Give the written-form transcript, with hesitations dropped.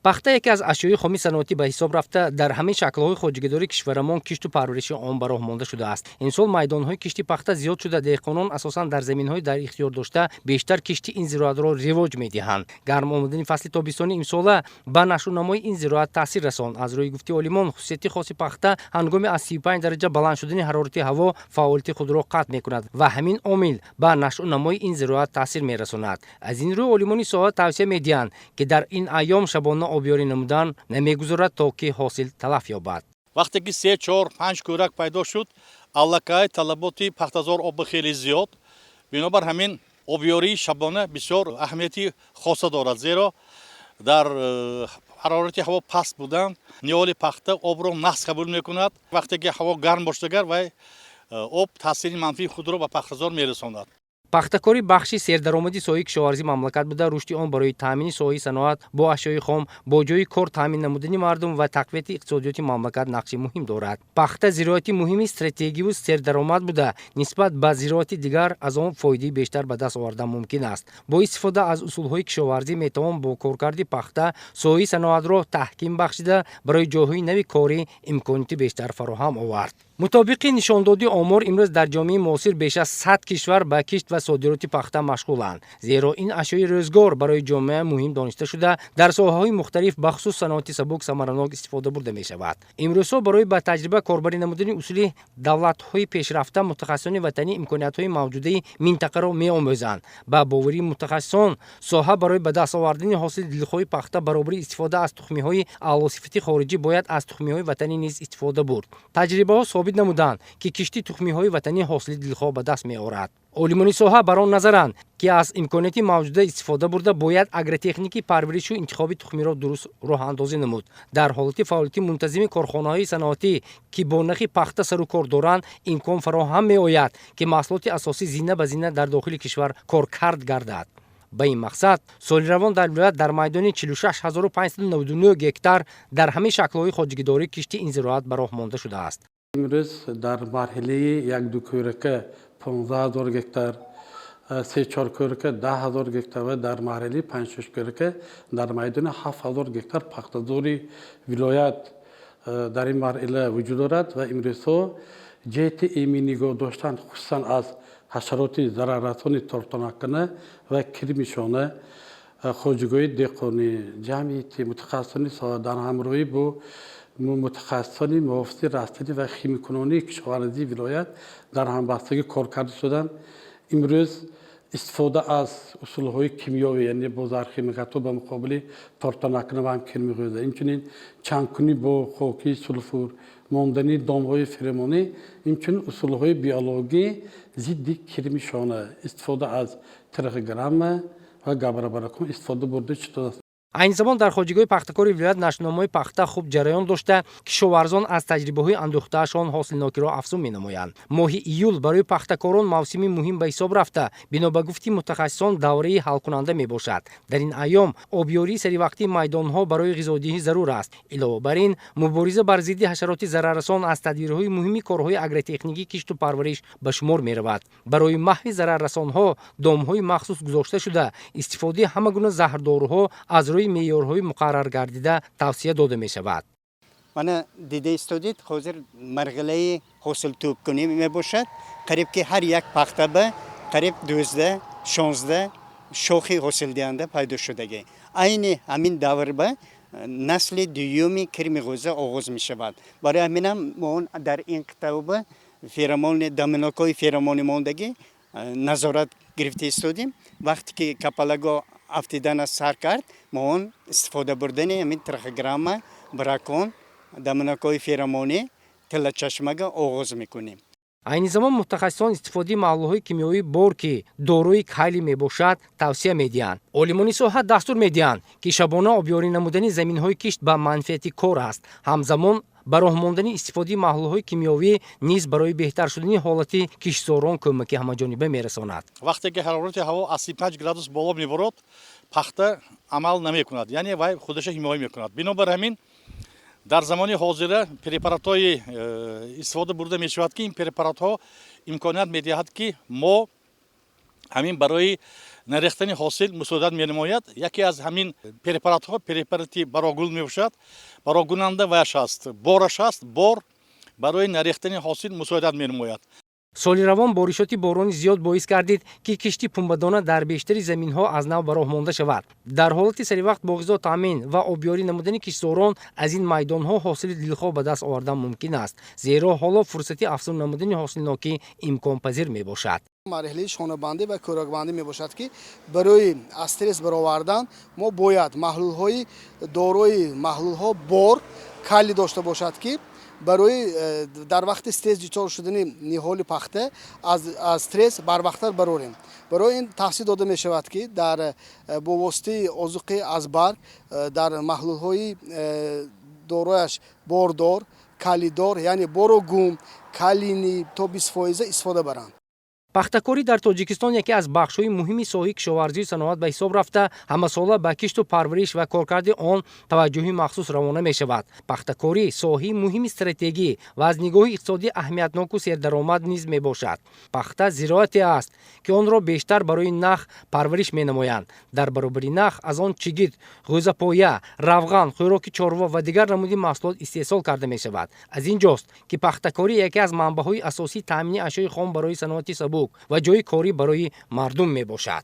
пахта яке аз ашёи хоми саноатӣ ба ҳисоб рафта дар ҳамаи шаклҳои хоҷигидории кишварамон кишту парвариши он ба роҳ монда шудааст. ин сол майдонҳои кишти пахта зиёд шуда деҳқонон асосан дар заминҳои дар ихтиёр дошта бештар кишти ин зироатро ривоҷ медиҳанд. гарм омадани фасли тобистони имсола ба нашъунамои ин зироат таъсир расонд. аз рӯи гуфти олимон хусусияти хоси пахта ҳангоми аз 35 дараҷа баланд шудани ҳарорати ҳаво фаъолияти худро қатъ мекунад ва ҳамин омил ба нашъунамои ин зироат таъсир мерасонад. аз ин рӯ олимони соҳа тавсия медиҳанд ки дар ин айём шабона обёрӣ намудан намегузорад то ки ҳосил талаф ёбад. вақте ки 3, 4, 5 кӯрак пайдо шуд, аллакай талаботи пахтазор оби хеле зиёд. бинобар ҳамин обёрии шабона бисёр аҳамияти хоса дорад, зеро дар ҳарорати ҳаво паст будан ниҳоли пахта обро нақс қабул мекунад. вақте ки ҳаво гарм бошдагар вай об таъсири манфии худро ба пахтазор мерасонад. пахтакорӣ бахши сердаромади соҳаи кишоварзии мамлакат буда рушди он барои таъмини соҳаи саноат бо ашёи хом бо ҷойи кор таъмин намудани мардум ва тақвияти иқтисодиёти мамлакат нақши муҳим дорад. пахта зироати муҳими стратегиву сердаромад буда нисбат ба зироати дигар аз он фоидаи бештар ба даст овардан мумкин аст. бо истифода аз усулҳои кишоварзӣ метавон бо коркарди пахта соҳаи саноатро таҳким бахшида барои ҷойҳои нави корӣ имконияти бештар фароҳам овард. мутобиқи нишондоди омор имрӯз дар ҷомеаи муосир беш аз 100 кишвар ба кишт ва содироти пахта машғуланд, зеро ин ашёи рӯзгор барои ҷомеа муҳим доништа шуда дар соҳаҳои мухталиф бахусус саноати сабук самаранок истифода бурда мешавад. имрӯзҳо барои ба таҷриба корбарӣ намудани усули давлатҳои пешрафта мутахассисони ватанӣ имкониятҳои мавҷудаи минтақаро меомӯзанд. ба боварии мутахассисон соҳа барои ба даст овардани ҳосили дилхоҳи пахта баробари истифода аз тухмиҳои аълосифати хориҷӣ бояд аз тухмиҳои ватанӣ низ истифода бурд. таҷрибаҳо собит намуданд ки кишти тухмиҳои ватанӣ ҳосили дилхоҳ ба даст меорад. олимони соҳа бар он назаранд ки аз имконияти мавҷуда истифода бурда бояд агротехникии парваришу интихоби тухмиро дуруст роҳандозӣ намуд. дар ҳолати фаъолияти мунтазими корхонаҳои саноатӣ ки бо нахи пахта сару кор доранд имкон фароҳам меояд ки маҳсулоти асосӣ зина ба зина дар дохили кишвар коркард гардад. ба ин мақсад соли равон дар вилоят дар майдони 46599 гектар дар ҳамаи шаклҳои хоҷигидорӣ кишти ин зироат ба роҳ монда шудааст. امروز در مرحله یک دو کورکه 15,000 گکتار 3-4 کورکه 10,000 گکتار و در مرحله 5-6 کورکه در میدان 7,000 گکتار پخته‌زاری ولایت در این مرحله وجود دارد و امروز جهت ایمنی نگاه داشتن خصوصا از حشرات ضرررسان تورتناکنه و کرمیشانه خوجگوی دهقانی جمعیت متخصصان سازمان همراهی با متخصصان محافظ رستنی و شیمیکنونی کشاورزی ولایت در همبستگی کار کرده شدند. امروز استفاده از اصولهای کیمیایی یعنی با زهرخیمیکات‌ها به مقابل تورتناکنه و هم کرمی‌غذا، همچنین چندکنی با خاکی سولفور، ماندنی دامهای فرمانی، همچنین اصولهای بیولوژی ضد کرمیشانه استفاده از ترغگرام و گابرابرکم استفاده برده شده. айни замон дар хоҷигоҳи пахтакори вилоят нашъунамои пахта хуб ҷараён дошта кишоварзон аз таҷрибаҳои андӯхтаашон ҳосилнокиро афзун менамоянд. моҳи июл барои пахтакорон мавсими муҳим ба ҳисоб рафта бино ба гуфти мутахассисон давраи ҳалкунанда мебошад. дар ин айём обёрии саривақтии майдонҳо барои ғизодиҳӣ зарур аст. илова бар ин мубориза бар зидди ҳашароти зараррасон аз тадбирҳои муҳими корҳои агротехникӣ кишту парвариш ба шумор меравад. барои маҳви зараррасонҳо домҳои махсус гузошта шуда истифодаи ҳама гуна заҳрдоруҳо аз рӯи меъёрҳои муқаррар гардида тавсия дода мешавад. мана дида истодид ҳозир марҳилаи ҳосилтӯбкунӣ мебошад. қариб ки ҳар як пахта ба қариб 12-16 шохи ҳосилдиҳанда пайдо шудагӣ. айни ҳамин давр ба насли дуюми кирмиғӯза оғоз мешавад. барои ҳаминам мо дар ин қитъа ба феромони доминокои феромони мондагӣ назорат гирифта истодем. вақте ки капалаго афтидана сар кард мо он истифода бурдани ҳамин трахограмма бракон доминокои феромонӣ тиллачашмага оғоз мекунем. айни замон мутахассисон истифодаи маҳлулҳои кимиёвӣ бор ки дорои кайли мебошад тавсия медиҳанд. олимони соҳа дастур медиҳанд ки шабона обёрӣ намудани заминҳои кишт ба манфиати кор аст. ҳамзамон ба роҳ мондани истифодаи маҳлулҳои кимиёвӣ низ барои беҳтар шудани ҳолати киштзорон кӯмаки ҳамаҷониба мерасонад. вақте ки ҳарорати ҳаво аз 35 градус боло мебарад, пахта амал намекунад, яъне вай худашро ҳимоя мекунад. бинобар ҳамин дар замони ҳозира препаратҳои истифода бурда мешавад ки ин препаратҳо имконият медиҳад ки мо ҳамин барои нарехтани ҳосил мусоидат менамояд. яке аз ҳамин препаратҳо препарати барогул мебошад. Барогунанда ваш аст, бораш аст, бор барои нарехтани ҳосил мусоидат менамояд. соли равон боришоти борони зиёд боис гардид ки кишти пунбадона дар бештари заминҳо аз нав ба роҳ монда шавад. дар ҳолати саривақт боғизот таъмин ва обёрӣ намудани киштзорон аз ин майдонҳо ҳосили дилхоҳ ба даст овардан мумкин аст, зеро ҳоло фурсати афзун намудани ҳосилнокӣ имконпазир мебошад. марҳилаи шонабандӣ ва кӯракбандӣ мебошад ки барои аз стресс баровардан мо бояд маҳлулҳои дорои маҳлулҳо бор кали дошта бошад ки барои дар вақти стресс дучор шудани ниҳоли пахта аз стресс барвақттар барорем. барои ин тавсия дода мешавад ки бо воситаи озуқи аз барг дар маҳлулҳои дорояш бордор калидор яъне бору гум калини то 20% истифода баранд. пахтакорӣ дар тоҷикистон яке аз бахшҳои муҳими соҳаи кишоварзию саноат ба ҳисоб рафта, ҳамасола ба кишту парвариш ва коркарди он таваҷҷӯҳи махсус равона мешавад. пахтакорӣ соҳаи муҳими стратегӣ ва аз нигоҳи иқтисодӣ аҳамиятноку сердаромад низ мебошад. пахта зироате аст ки онро бештар барои нах парвариш менамоянд. дар баробари нах аз он чигит, ғӯзапоя, равған, хӯроки чорва ва дигар намуди маҳсулот истеҳсол карда мешавад. аз ин ҷост ки пахтакорӣ яке аз манбаъҳои асосии таъмини ашёи хом барои саноати сабук ва ҷойи корӣ барои мардум мебошад.